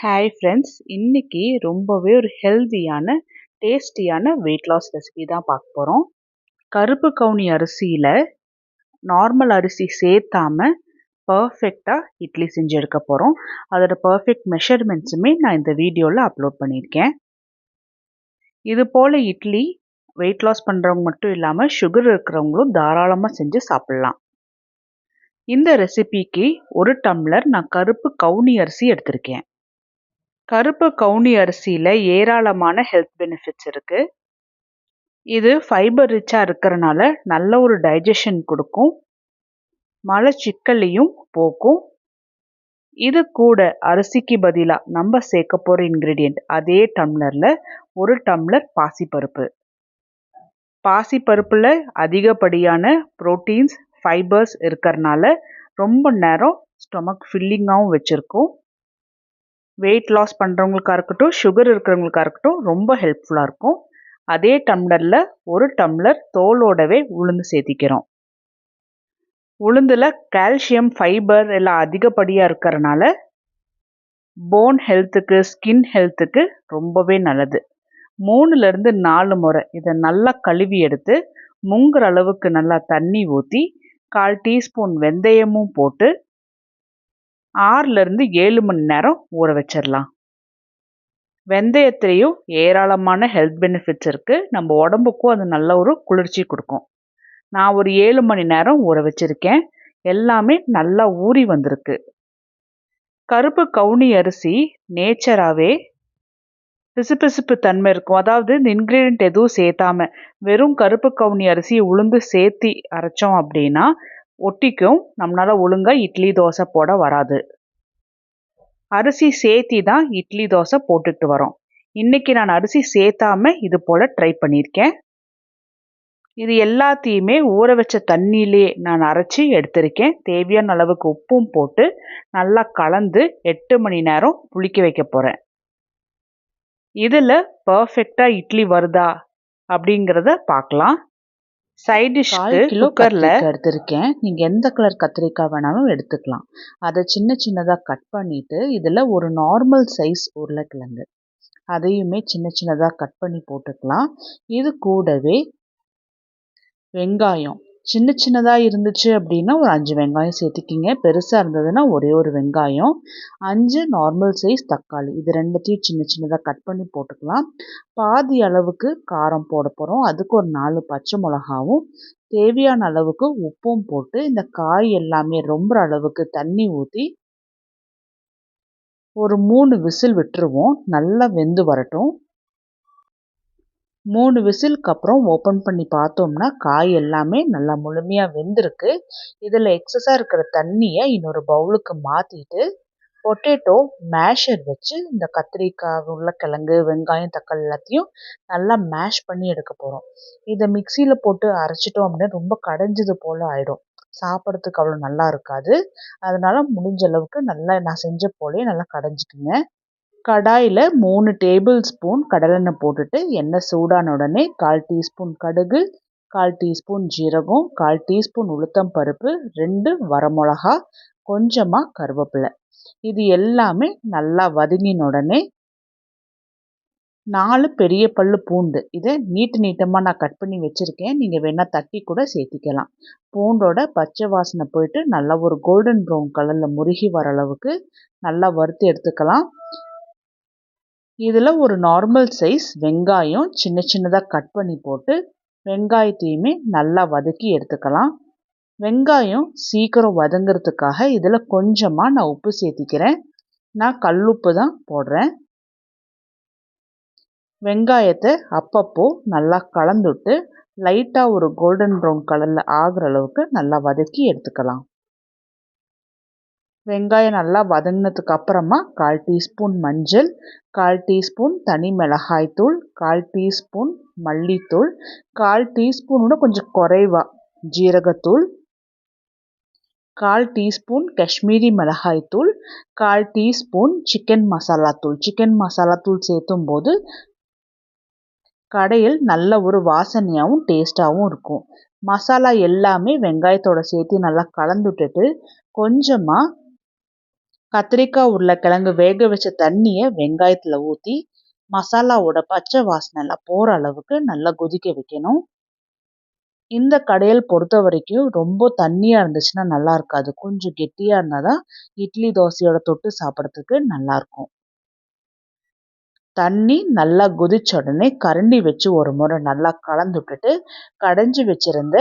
Hi friends, இன்னைக்கு ரொம்பவே ஒரு ஹெல்தியான டேஸ்டியான வெயிட் லாஸ் ரெசிபி தான் பார்க்க போகிறோம். கருப்பு கவுனி அரிசியில் நார்மல் அரிசி சேர்த்தாம பர்ஃபெக்டாக இட்லி செஞ்சு எடுக்க போகிறோம். அதோட பர்ஃபெக்ட் மெஷர்மெண்ட்ஸுமே நான் இந்த வீடியோவில் அப்லோட் பண்ணியிருக்கேன். இது போல் இட்லி வெயிட் லாஸ் பண்ணுறவங்க மட்டும் இல்லாமல் சுகர் இருக்கிறவங்களும் தாராளமாக செஞ்சு சாப்பிட்லாம். இந்த ரெசிபிக்கு 1 டம்ளர் நான் கருப்பு கவுனி அரிசி எடுத்திருக்கேன். கருப்பு கவுனி அரிசியில் ஏராளமான ஹெல்த் பெனிஃபிட்ஸ் இருக்குது. இது ஃபைபர் ரிச்சாக இருக்கிறனால நல்ல ஒரு டைஜஷன் கொடுக்கும், மலச்சிக்கலையும் போக்கும். இது கூட அரிசிக்கு பதிலாக நம்ம சேர்க்க போகிற இன்க்ரீடியண்ட் அதே டம்ளரில் 1 டம்ளர் பாசிப்பருப்பு. பாசிப்பருப்பில் அதிகப்படியான ப்ரோட்டீன்ஸ் ஃபைபர்ஸ் இருக்கிறனால ரொம்ப நேரம் ஸ்டொமக் ஃபில்லிங்காகவும் வச்சுருக்கோம். வெயிட் லாஸ் பண்ணுறவங்களுக்கா இருக்கட்டும், சுகர் இருக்கிறவங்களுக்கா இருக்கட்டும் ரொம்ப ஹெல்ப்ஃபுல்லாக இருக்கும். அதே டம்ளரில் 1 டம்ளர் தோலோடவே உளுந்து சேர்த்திக்கிறோம். உளுந்தில் கால்சியம் ஃபைபர் எல்லாம் அதிகப்படியாக இருக்கிறனால போன் ஹெல்த்துக்கு ஸ்கின் ஹெல்த்துக்கு ரொம்பவே நல்லது. 3லேருந்து 4 முறை இதை நல்லா கழுவி எடுத்து முங்குற அளவுக்கு நல்லா தண்ணி ஊற்றி 1/4 டீஸ்பூன் வெந்தயமும் போட்டு 6லேருந்து 7 மணி நேரம் ஊற வச்சிடலாம். வெந்தயத்திலையும் ஏராளமான ஹெல்த் பெனிஃபிட்ஸ் இருக்குது. நம்ம உடம்புக்கும் அது நல்ல ஒரு குளிர்ச்சி கொடுக்கும். நான் ஒரு 7 மணி நேரம் ஊற வச்சுருக்கேன். எல்லாமே நல்லா ஊறி வந்திருக்கு. கருப்பு கவுனி அரிசி நேச்சராகவே பிசுபிசுப்பு தன்மை இருக்கும். அதாவது இந்த இன்க்ரீடியன்ட் எதுவும் சேர்த்தாம வெறும் கருப்பு கவுனி அரிசி உளுந்து சேர்த்தி அரைச்சோம் அப்படின்னா ஒட்டிக்கும், நம்மளால் ஒழுங்காக இட்லி தோசை போட வராது. அரிசி சேர்த்தி தான் இட்லி தோசை போட்டுட்டு வரோம். இன்றைக்கி நான் அரிசி சேர்த்தாம இது போல் ட்ரை பண்ணியிருக்கேன். இது எல்லாத்தையுமே ஊற வச்ச தண்ணியிலே நான் அரைச்சி எடுத்திருக்கேன். தேவையான அளவுக்கு உப்பும் போட்டு நல்லா கலந்து 8 மணி நேரம் புளிக்க வைக்க போகிறேன். இதில் பர்ஃபெக்டாக இட்லி வருதா அப்படிங்கிறத பார்க்கலாம். சைட் டிஷ்க்கு குக்கரில் எடுத்திருக்கேன். நீங்கள் எந்த கலர் கத்திரிக்காய் வேணாலும் எடுத்துக்கலாம். அதை சின்ன சின்னதாக கட் பண்ணிவிட்டு இதில் ஒரு நார்மல் சைஸ் உருளைக்கிழங்கு அதையுமே சின்ன சின்னதாக கட் பண்ணி போட்டுக்கலாம். இது கூடவே வெங்காயம் சின்ன சின்னதாக இருந்துச்சு அப்படின்னா ஒரு 5 வெங்காயம் சேர்த்துக்கிங்க. பெருசாக இருந்ததுன்னா ஒரே ஒரு வெங்காயம், 5 நார்மல் சைஸ் தக்காளி, இது ரெண்டுத்தையும் சின்ன சின்னதாக கட் பண்ணி போட்டுக்கலாம். பாதி அளவுக்கு காரம் போட போகிறோம். அதுக்கு ஒரு 4 பச்சை மிளகாவும் தேவையான அளவுக்கு உப்பும் போட்டு இந்த காய் எல்லாமே ரொம்ப அளவுக்கு தண்ணி ஊற்றி ஒரு 3 விசில் விட்டுருவோம். நல்லா வெந்து வரட்டும். 3 விசிலுக்கு அப்புறம் ஓப்பன் பண்ணி பார்த்தோம்னா காய் எல்லாமே நல்லா முழுமையாக வெந்திருக்கு. இதில் எக்ஸஸாக இருக்கிற தண்ணியை இன்னொரு பவுலுக்கு மாற்றிட்டு பொட்டேட்டோ மேஷர் வச்சு இந்த கத்திரிக்காய், உருளைக்கிழங்கு, வெங்காயம், தக்காளி எல்லாத்தையும் நல்லா மேஷ் பண்ணி எடுக்க போகிறோம். இதை மிக்சியில் போட்டு அரைச்சிட்டோம் அப்படின்னா ரொம்ப கடைஞ்சது போல் ஆகிடும், சாப்பிட்றதுக்கு அவ்வளோ நல்லா இருக்காது. அதனால் முடிஞ்ச அளவுக்கு நல்லா நான் செஞ்ச போலே நல்லா கடைஞ்சிக்குங்க. கடாயில் 3 டேபிள் ஸ்பூன் கடலெண்ணெய் போட்டுட்டு எண்ணெய் சூடான உடனே 1/4 டீஸ்பூன் கடுகு, 1/4 டீஸ்பூன் ஜீரகம், 1/4 டீஸ்பூன் உளுத்தம் பருப்பு, 2 வரமிளகா, கொஞ்சமாக கருவேப்பிலை, இது எல்லாமே நல்லா வதங்கின உடனே 4 பெரிய பல்லு பூண்டு, இதை நீட்டமாக நான் கட் பண்ணி வச்சுருக்கேன். நீங்கள் வேணால் தட்டி கூட சேர்த்திக்கலாம். பூண்டோட பச்சை வாசனை போயிட்டு நல்லா ஒரு கோல்டன் ப்ரௌன் கலரில் முருகி வர அளவுக்கு நல்லா வறுத்து எடுத்துக்கலாம். இதில் ஒரு நார்மல் சைஸ் வெங்காயம் சின்ன சின்னதாக கட் பண்ணி போட்டு வெங்காயத்தையுமே நல்லா வதக்கி எடுத்துக்கலாம். வெங்காயம் சீக்கிரம் வதங்கிறதுக்காக இதில் கொஞ்சமாக நான் உப்பு சேர்த்திக்கிறேன். நான் கல்லுப்பு தான் போடுறேன். வெங்காயத்தை அப்பப்போ நல்லா கலந்துட்டு லைட்டாக ஒரு கோல்டன் ப்ரௌன் கலரில் ஆகிற அளவுக்கு நல்லா வதக்கி எடுத்துக்கலாம். வெங்காயம் நல்லா வதங்கினதுக்கு அப்புறமா 1/4 டீஸ்பூன் மஞ்சள், 1/4 டீஸ்பூன் தனி மிளகாய்த்தூள், 1/4 டீஸ்பூன் மல்லித்தூள், 1/4 டீஸ்பூனோட கொஞ்சம் குறைவா ஜீரகத்தூள், 1/4 டீஸ்பூன் காஷ்மீரி மிளகாய்த்தூள், 1/4 டீஸ்பூன் சிக்கன் மசாலாத்தூள். சிக்கன் மசாலாத்தூள் சேர்த்தும் போது கடையில் நல்ல ஒரு வாசனையாகவும் டேஸ்ட்டாகவும் இருக்கும். மசாலா எல்லாமே வெங்காயத்தோட சேர்த்து நல்லா கலந்துட்டுட்டு கொஞ்சமாக கத்திரிக்காய் உருளைக்கிழங்கு வேக வச்ச தண்ணியை வெங்காயத்தில் ஊற்றி மசாலாவோட பச்சை வாசனை எல்லாம் போகிற அளவுக்கு நல்லா கொதிக்க வைக்கணும். இந்த கடையல் பொறுத்த வரைக்கும் ரொம்ப தண்ணியாக இருந்துச்சுன்னா நல்லா இருக்காது. கொஞ்சம் கெட்டியாக இருந்தால் தான் இட்லி தோசையோட தொட்டு சாப்பிட்றதுக்கு நல்லாயிருக்கும். தண்ணி நல்லா கொதிச்ச உடனே கரண்டி வச்சு ஒரு முறை நல்லா கலந்து விட்டுட்டு கடைஞ்சி வச்சிருந்த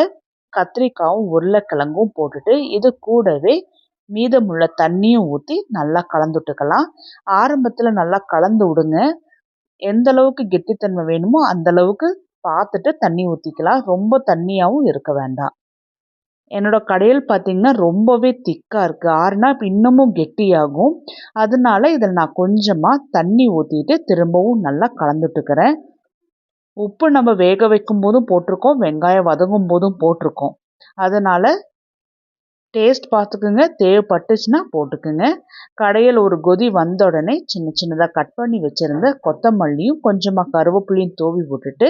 கத்திரிக்காயும் உருளைக்கிழங்கும் போட்டுட்டு இது கூடவே மீதமுள்ள தண்ணியும் ஊற்றி நல்லா கலந்து விட்டுக்கலாம். ஆரம்பத்தில் நல்லா கலந்து விடுங்க. எந்த அளவுக்கு கெட்டித்தன்மை வேணுமோ அந்த அளவுக்கு பார்த்துட்டு தண்ணி ஊற்றிக்கலாம். ரொம்ப தண்ணியாகவும் இருக்க வேண்டாம். என்னோட கடையில் பார்த்தீங்கன்னா ரொம்பவே திக்காக இருக்குது. ஆறுனா இப்போ இன்னமும் கெட்டியாகும். அதனால இதில் நான் கொஞ்சமாக தண்ணி ஊற்றிட்டு திரும்பவும் நல்லா கலந்துட்டுக்கிறேன். உப்பு நம்ம வேக வைக்கும் போதும் போட்டிருக்கோம், வெங்காயம் வதங்கும் போதும் போட்டிருக்கோம். அதனால் டேஸ்ட் பார்த்துக்குங்க, தேவைப்பட்டுச்சுன்னா போட்டுக்குங்க. கடையில் ஒரு கொதி வந்த உடனே சின்ன சின்னதாக கட் பண்ணி வச்சுருந்த கொத்தமல்லியும் கொஞ்சமாக கருவேப்பிலையும் தூவி விட்டுட்டு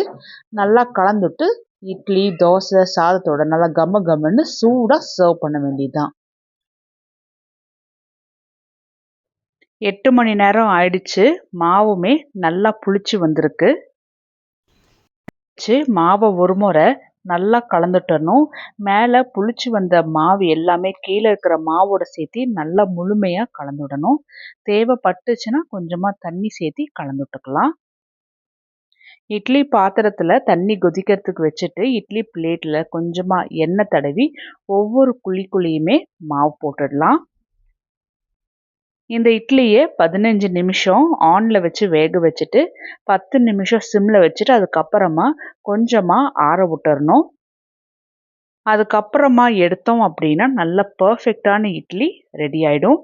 நல்லா கலந்துட்டு இட்லி தோசை சாதத்தோட நல்லா கம்ம கம்மன்னு சூடாக சர்வ் பண்ண வேண்டியதுதான். 8 மணி நேரம் ஆயிடுச்சு. மாவுமே நல்லா புளிச்சு வந்திருக்கு. மாவை ஒரு முறை நல்லா கலந்துட்டணும். மேலே புளிச்சு வந்த மாவு எல்லாமே கீழே இருக்கிற மாவோட சேர்த்து நல்லா முழுமையாக கலந்துடணும். தேவைப்பட்டுச்சுன்னா கொஞ்சமாக தண்ணி சேர்த்து கலந்துட்டுக்கலாம். இட்லி பாத்திரத்தில் தண்ணி கொதிக்கிறதுக்கு வச்சுட்டு இட்லி பிளேட்டில் கொஞ்சமாக எண்ணெய் தடவி ஒவ்வொரு குழிக்குழியுமே மாவு போட்டுடலாம். இந்த இட்லியை 15 நிமிஷம் ஆனில் வச்சு வேக வச்சுட்டு 10 நிமிஷம் சிம்மில் வச்சுட்டு அதுக்கப்புறமா கொஞ்சமாக ஆற விட்டுறணும். அதுக்கப்புறமா எடுத்தோம் அப்படின்னா நல்ல பர்ஃபெக்டான இட்லி ரெடி ஆகிடும்.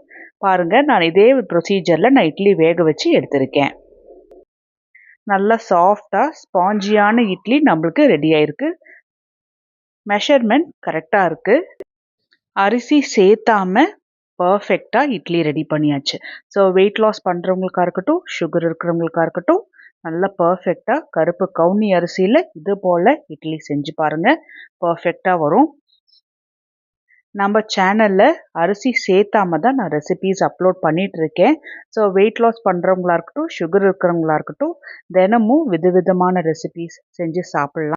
பாருங்கள், நான் இதே ப்ரொசீஜரில் நான் இட்லி வேக வச்சு எடுத்திருக்கேன். நல்லா சாஃப்டாக ஸ்பாஞ்சியான இட்லி நம்மளுக்கு ரெடி ஆயிருக்கு. மெஷர்மெண்ட் கரெக்டாக இருக்குது. அரிசி சேர்த்தாமல் பர்ஃபெக்டாக இட்லி ரெடி பண்ணியாச்சு. ஸோ வெயிட் லாஸ் பண்ணுறவங்களுக்கா இருக்கட்டும், சுகர் இருக்கிறவங்களுக்கா இருக்கட்டும், நல்லா பர்ஃபெக்டாக கருப்பு கவுனி அரிசியில் இது போல் இட்லி செஞ்சு பாருங்கள், பர்ஃபெக்டாக வரும். நம்ம சேனலில் அரிசி சேர்த்தாம தான் நான் ரெசிபீஸ் அப்லோட் பண்ணிகிட்ருக்கேன். ஸோ வெயிட் லாஸ் பண்ணுறவங்களா இருக்கட்டும், சுகர் இருக்கிறவங்களா இருக்கட்டும், தினமும் விதவிதமான ரெசிபீஸ் செஞ்சு சாப்பிட்லாம்.